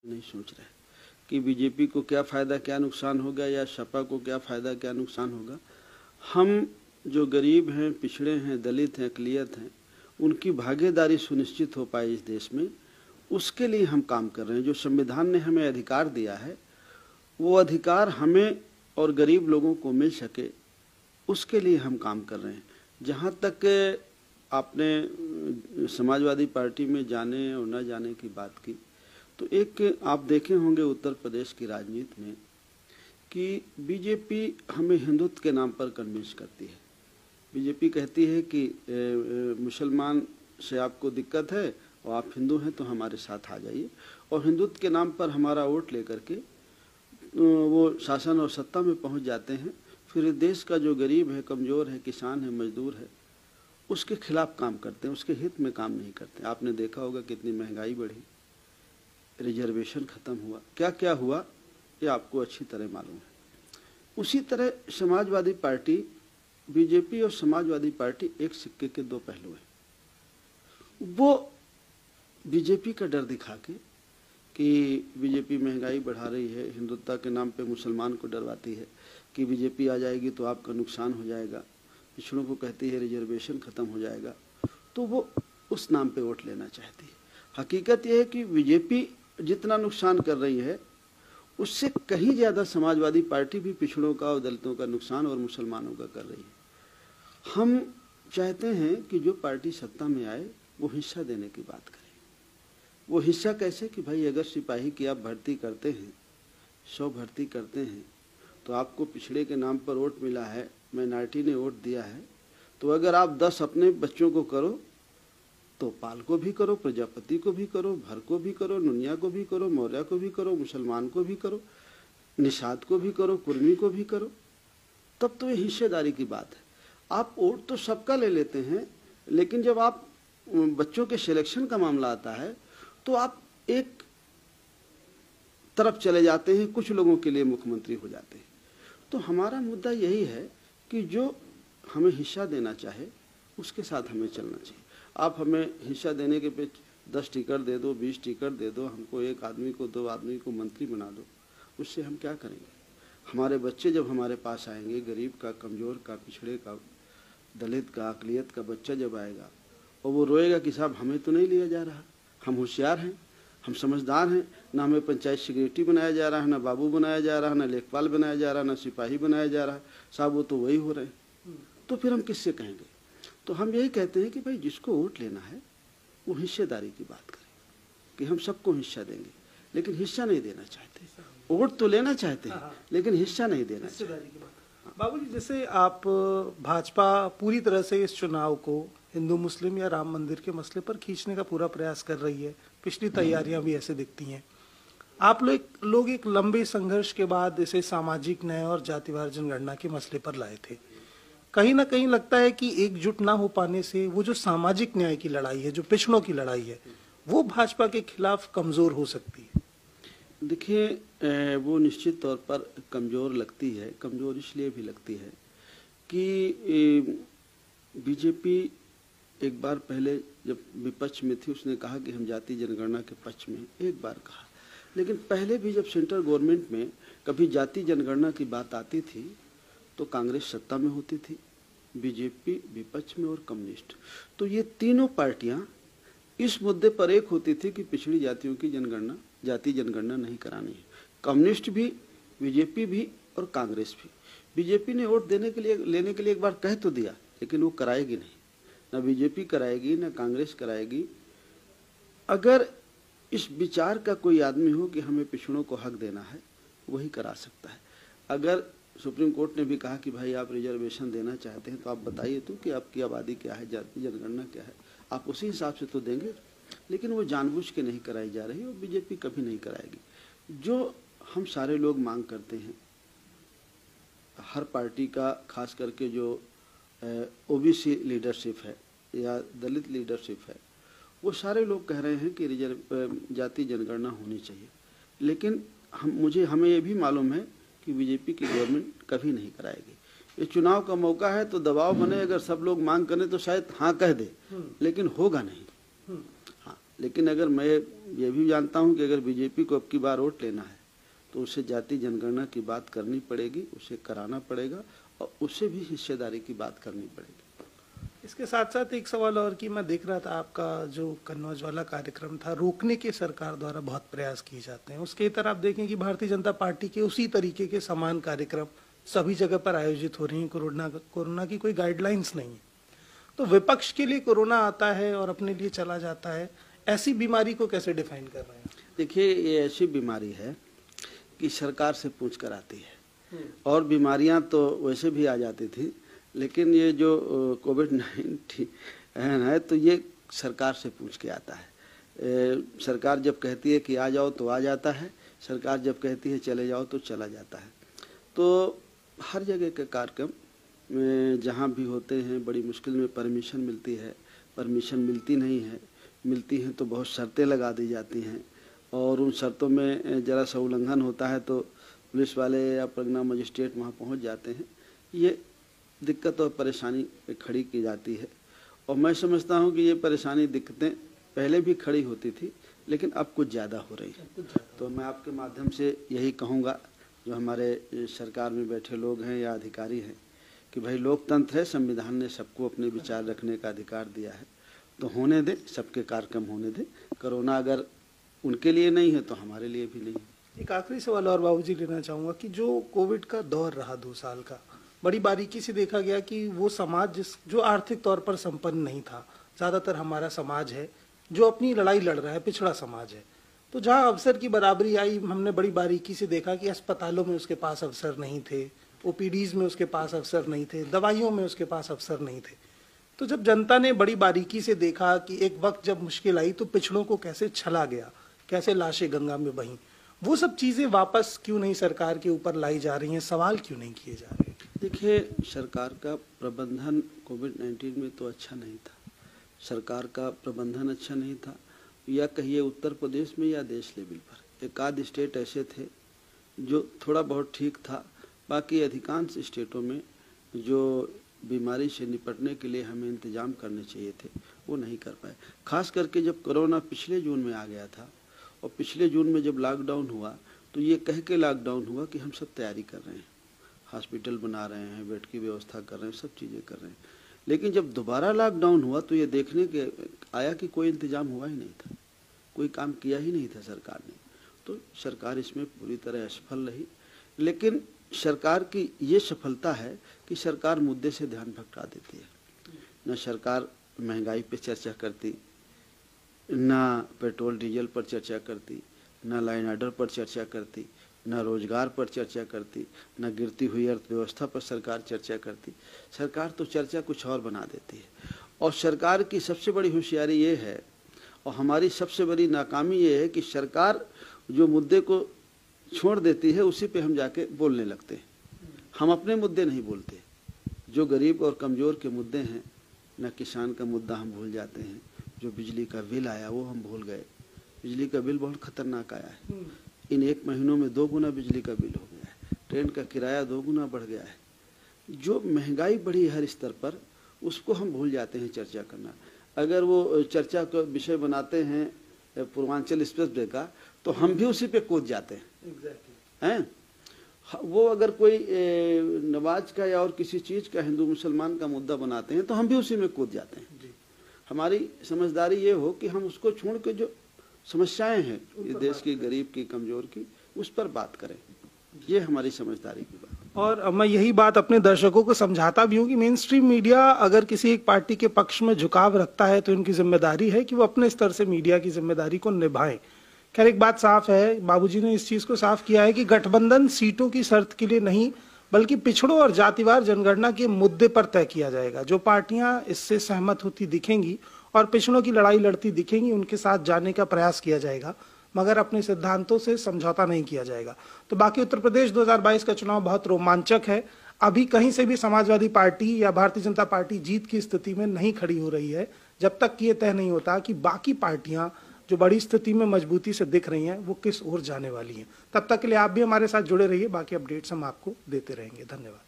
नहीं सोच रहे कि बीजेपी को क्या फ़ायदा क्या नुकसान होगा या सपा को क्या फ़ायदा क्या नुकसान होगा। हम जो गरीब हैं, पिछड़े हैं, दलित हैं, अक़लियत हैं, उनकी भागीदारी सुनिश्चित हो पाए इस देश में, उसके लिए हम काम कर रहे हैं। जो संविधान ने हमें अधिकार दिया है, वो अधिकार हमें और गरीब लोगों को मिल सके, उसके लिए हम काम कर रहे हैं। जहाँ तक आपने समाजवादी पार्टी में जाने और न जाने की बात की, तो एक आप देखे होंगे उत्तर प्रदेश की राजनीति में कि बीजेपी हमें हिंदुत्व के नाम पर कन्विंस करती है। बीजेपी कहती है कि मुसलमान से आपको दिक्कत है और आप हिंदू हैं तो हमारे साथ आ जाइए, और हिंदुत्व के नाम पर हमारा वोट लेकर के वो शासन और सत्ता में पहुंच जाते हैं। फिर देश का जो गरीब है, कमज़ोर है, किसान है, मजदूर है, उसके खिलाफ काम करते हैं, उसके हित में काम नहीं करते। आपने देखा होगा कितनी महंगाई बढ़ी, रिजर्वेशन खत्म हुआ, क्या क्या हुआ, ये आपको अच्छी तरह मालूम है। उसी तरह समाजवादी पार्टी, बीजेपी और समाजवादी पार्टी एक सिक्के के दो पहलू हैं। वो बीजेपी का डर दिखा के कि बीजेपी महंगाई बढ़ा रही है, हिंदुत्व के नाम पे मुसलमान को डरवाती है कि बीजेपी आ जाएगी तो आपका नुकसान हो जाएगा, पिछड़ों को कहती है रिजर्वेशन खत्म हो जाएगा, तो वो उस नाम पे वोट लेना चाहती है। हकीकत यह है कि बीजेपी जितना नुकसान कर रही है, उससे कहीं ज़्यादा समाजवादी पार्टी भी पिछड़ों का और दलितों का नुकसान और मुसलमानों का कर रही है। हम चाहते हैं कि जो पार्टी सत्ता में आए वो हिस्सा देने की बात करे। वो हिस्सा कैसे कि भाई अगर सिपाही की आप भर्ती करते हैं, 100 भर्ती करते हैं, तो आपको पिछड़े के नाम पर वोट मिला है, माइनॉरिटी ने वोट दिया है, तो अगर आप 10 अपने बच्चों को करो तो पाल को भी करो, प्रजापति को भी करो, भर को भी करो, नुनिया को भी करो, मौर्य को भी करो, मुसलमान को भी करो, निषाद को भी करो, कुर्मी को भी करो, तब तो ये हिस्सेदारी की बात है। आप वोट तो सबका ले लेते हैं, लेकिन जब आप बच्चों के सिलेक्शन का मामला आता है तो आप एक तरफ चले जाते हैं, कुछ लोगों के लिए मुख्यमंत्री हो जाते हैं। तो हमारा मुद्दा यही है कि जो हमें हिस्सा देना चाहे उसके साथ हमें चलना चाहिए। आप हमें हिस्सा देने के पे 10 टिकट दे दो, 20 टिकट दे दो, हमको एक आदमी को 2 आदमी को मंत्री बना दो, उससे हम क्या करेंगे? हमारे बच्चे जब हमारे पास आएंगे, गरीब का, कमज़ोर का, पिछड़े का, दलित का, अक़लियत का बच्चा जब आएगा और वो रोएगा कि साहब हमें तो नहीं लिया जा रहा, हम होशियार हैं, हम समझदार हैं, ना हमें पंचायत सेक्रेटरी बनाया जा रहा है, ना बाबू बनाया जा रहा है, ना लेखपाल बनाया जा रहा है, ना सिपाही बनाया जा रहा है, साहब वो तो वही हो रहे हैं। तो फिर हम किससे कहेंगे? तो हम यही कहते हैं कि भाई जिसको वोट लेना है वो हिस्सेदारी की बात करें कि हम सबको हिस्सा देंगे, लेकिन हिस्सा नहीं देना चाहते। वोट तो लेना चाहते हैं लेकिन हिस्सा नहीं देना चाहते। बाबूजी, जैसे आप भाजपा पूरी तरह से इस चुनाव को हिंदू मुस्लिम या राम मंदिर के मसले पर खींचने का पूरा प्रयास कर रही है, पिछली तैयारियां भी ऐसे दिखती हैं। आप लोग एक लंबे संघर्ष के बाद इसे सामाजिक न्याय और जातिवार जनगणना के मसले पर लाए थे। कहीं ना कहीं लगता है कि एकजुट ना हो पाने से वो जो सामाजिक न्याय की लड़ाई है, जो पिछड़ों की लड़ाई है, वो भाजपा के खिलाफ कमजोर हो सकती है। देखिए, वो निश्चित तौर पर कमज़ोर लगती है। कमज़ोर इसलिए भी लगती है कि बीजेपी एक बार पहले जब विपक्ष में थी उसने कहा कि हम जाति जनगणना के पक्ष में, एक बार कहा, लेकिन पहले भी जब सेंट्रल गवर्नमेंट में कभी जाति जनगणना की बात आती थी तो कांग्रेस सत्ता में होती थी, बीजेपी विपक्ष में और कम्युनिस्ट। तो ये तीनों पार्टियां इस मुद्दे पर एक होती थी कि पिछड़ी जातियों की जनगणना, जाति जनगणना नहीं करानी है। कम्युनिस्ट भी, बीजेपी भी और कांग्रेस भी। बीजेपी ने वोट लेने के लिए एक बार कह तो दिया, लेकिन वो कराएगी नहीं, ना बीजेपी कराएगी ना कांग्रेस कराएगी। अगर इस विचार का कोई आदमी हो कि हमें पिछड़ों को हक देना है, वही करा सकता है। अगर सुप्रीम कोर्ट ने भी कहा कि भाई आप रिजर्वेशन देना चाहते हैं तो आप बताइए तो कि आपकी आबादी क्या है, जाति जनगणना क्या है, आप उसी हिसाब से तो देंगे। लेकिन वो जानबूझ के नहीं कराई जा रही और बीजेपी कभी नहीं कराएगी। जो हम सारे लोग मांग करते हैं, हर पार्टी का, खास करके जो ओबीसी लीडरशिप है या दलित लीडरशिप है, वो सारे लोग कह रहे हैं कि जाति जनगणना होनी चाहिए। लेकिन हमें ये भी मालूम है कि बीजेपी की गवर्नमेंट कभी नहीं कराएगी। ये चुनाव का मौका है तो दबाव बने, अगर सब लोग मांग करें तो शायद हाँ कह दे, लेकिन होगा नहीं। हाँ, लेकिन अगर मैं ये भी जानता हूं कि अगर बीजेपी को अब की बार वोट लेना है तो उसे जाति जनगणना की बात करनी पड़ेगी, उसे कराना पड़ेगा और उससे भी हिस्सेदारी की बात करनी पड़ेगी। इसके साथ साथ एक सवाल और कि मैं देख रहा था आपका जो कन्नौज वाला कार्यक्रम था, रोकने के सरकार द्वारा बहुत प्रयास किए जाते हैं। उसके इतर आप देखें कि भारतीय जनता पार्टी के उसी तरीके के समान कार्यक्रम सभी जगह पर आयोजित हो रही हैं। कोरोना की कोई गाइडलाइंस नहीं है, तो विपक्ष के लिए कोरोना आता है और अपने लिए चला जाता है। ऐसी बीमारी को कैसे डिफाइन कर रहे हैं? देखिए, ये ऐसी बीमारी है कि सरकार से पूछ कर आती है, और बीमारियां तो वैसे भी आ जाती थी, लेकिन ये जो कोविड-19 है तो ये सरकार से पूछ के आता है। सरकार जब कहती है कि आ जाओ तो आ जाता है, सरकार जब कहती है चले जाओ तो चला जाता है। तो हर जगह के कार्यक्रम जहाँ भी होते हैं बड़ी मुश्किल में परमिशन मिलती है, परमिशन मिलती नहीं है, मिलती हैं तो बहुत शर्तें लगा दी जाती हैं, और उन शर्तों में ज़रा सा उल्लंघन होता है तो पुलिस वाले या प्रज्ञा मजिस्ट्रेट वहाँ पहुँच जाते हैं। ये दिक्कत और परेशानी खड़ी की जाती है, और मैं समझता हूँ कि ये परेशानी दिक्कतें पहले भी खड़ी होती थी, लेकिन अब कुछ ज़्यादा हो रही है। तो मैं आपके माध्यम से यही कहूँगा जो हमारे सरकार में बैठे लोग हैं या अधिकारी हैं कि भाई लोकतंत्र है, संविधान ने सबको अपने विचार रखने का अधिकार दिया है, तो होने दे, सबके कार्यक्रम होने दे। कोरोना अगर उनके लिए नहीं है तो हमारे लिए भी नहीं है। एक आखिरी सवाल और बाबूजी लेना चाहूँगा कि जो कोविड का दौर रहा 2 साल का, बड़ी बारीकी से देखा गया कि वो समाज जो आर्थिक तौर पर संपन्न नहीं था, ज़्यादातर हमारा समाज है जो अपनी लड़ाई लड़ रहा है, पिछड़ा समाज है, तो जहाँ अवसर की बराबरी आई, हमने बड़ी बारीकी से देखा कि अस्पतालों में उसके पास अवसर नहीं थे, ओपीडीज में उसके पास अवसर नहीं थे, दवाइयों में उसके पास अवसर नहीं थे। तो जब जनता ने बड़ी बारीकी से देखा कि एक वक्त जब मुश्किल आई तो पिछड़ों को कैसे छला गया, कैसे लाशें गंगा में बहीं, वो सब चीजें वापस क्यों नहीं सरकार के ऊपर लाई जा रही हैं, सवाल क्यों नहीं किए जा रहे? देखिए, सरकार का प्रबंधन कोविड-19 में तो अच्छा नहीं था, सरकार का प्रबंधन अच्छा नहीं था, या कहिए उत्तर प्रदेश में या देश लेवल पर एक आध स्टेट ऐसे थे जो थोड़ा बहुत ठीक था, बाकी अधिकांश स्टेटों में जो बीमारी से निपटने के लिए हमें इंतजाम करने चाहिए थे वो नहीं कर पाए। खास करके जब कोरोना पिछले जून में आ गया था, और पिछले जून में जब लॉकडाउन हुआ तो ये कह के लॉकडाउन हुआ कि हम सब तैयारी कर रहे हैं, हॉस्पिटल बना रहे हैं, बेड की व्यवस्था कर रहे हैं, सब चीज़ें कर रहे हैं। लेकिन जब दोबारा लॉकडाउन हुआ तो ये देखने के आया कि कोई इंतजाम हुआ ही नहीं था, कोई काम किया ही नहीं था सरकार ने। तो सरकार इसमें पूरी तरह असफल रही। लेकिन सरकार की ये सफलता है कि सरकार मुद्दे से ध्यान भटका देती है। न सरकार महंगाई पे चर्चा करती, न पेट्रोल डीजल पर चर्चा करती, न लाइन ऑर्डर पर चर्चा करती, न रोजगार पर चर्चा करती, न गिरती हुई अर्थव्यवस्था पर सरकार चर्चा करती। सरकार तो चर्चा कुछ और बना देती है। और सरकार की सबसे बड़ी होशियारी ये है, और हमारी सबसे बड़ी नाकामी ये है कि सरकार जो मुद्दे को छोड़ देती है उसी पे हम जाके बोलने लगते हैं। हम अपने मुद्दे नहीं बोलते, जो गरीब और कमज़ोर के मुद्दे हैं, न किसान का मुद्दा हम भूल जाते हैं। जो बिजली का बिल आया वो हम भूल गए, बिजली का बिल बहुत खतरनाक आया है। इन 1 महीनों में 2 गुना बिजली का बिल हो गया है, ट्रेन का किराया 2 गुना बढ़ गया है। जो महंगाई बढ़ी हर स्तर पर, उसको हम भूल जाते हैं चर्चा करना। अगर वो चर्चा का विषय बनाते हैं पूर्वांचल एक्सप्रेस वे का, तो हम भी उसी पे कूद जाते हैं। हैं वो अगर कोई नमाज का या और किसी चीज़ का हिंदू मुसलमान का मुद्दा बनाते हैं तो हम भी उसी में कूद जाते हैं। हमारी समझदारी ये हो कि हम उसको छोड़ के जो समस्याएं हैं इस देश की, गरीब की, कमज़ोर की, उस पर बात करें। ये हमारी समझदारी की बात। और मैं यही बात अपने दर्शकों को समझाता भी हूँ कि मेन स्ट्रीम मीडिया अगर किसी एक पार्टी के पक्ष में झुकाव रखता है तो इनकी जिम्मेदारी है कि वो अपने स्तर से मीडिया की जिम्मेदारी को निभाएं। खैर, एक बात साफ है, बाबूजी ने इस चीज को साफ किया है कि गठबंधन सीटों की शर्त के लिए नहीं बल्कि पिछड़ों और जातिवार जनगणना के मुद्दे पर तय किया जाएगा। जो पार्टियां इससे सहमत होती दिखेंगी और पिछड़ों की लड़ाई लड़ती दिखेंगी, उनके साथ जाने का प्रयास किया जाएगा, मगर अपने सिद्धांतों से समझौता नहीं किया जाएगा। तो बाकी उत्तर प्रदेश 2022 का चुनाव बहुत रोमांचक है। अभी कहीं से भी समाजवादी पार्टी या भारतीय जनता पार्टी जीत की स्थिति में नहीं खड़ी हो रही है, जब तक ये तय नहीं होता कि बाकी पार्टियां जो बड़ी स्थिति में मजबूती से दिख रही हैं वो किस ओर जाने वाली हैं। तब तक के लिए आप भी हमारे साथ जुड़े रहिए, बाकी अपडेट्स हम आपको देते रहेंगे। धन्यवाद।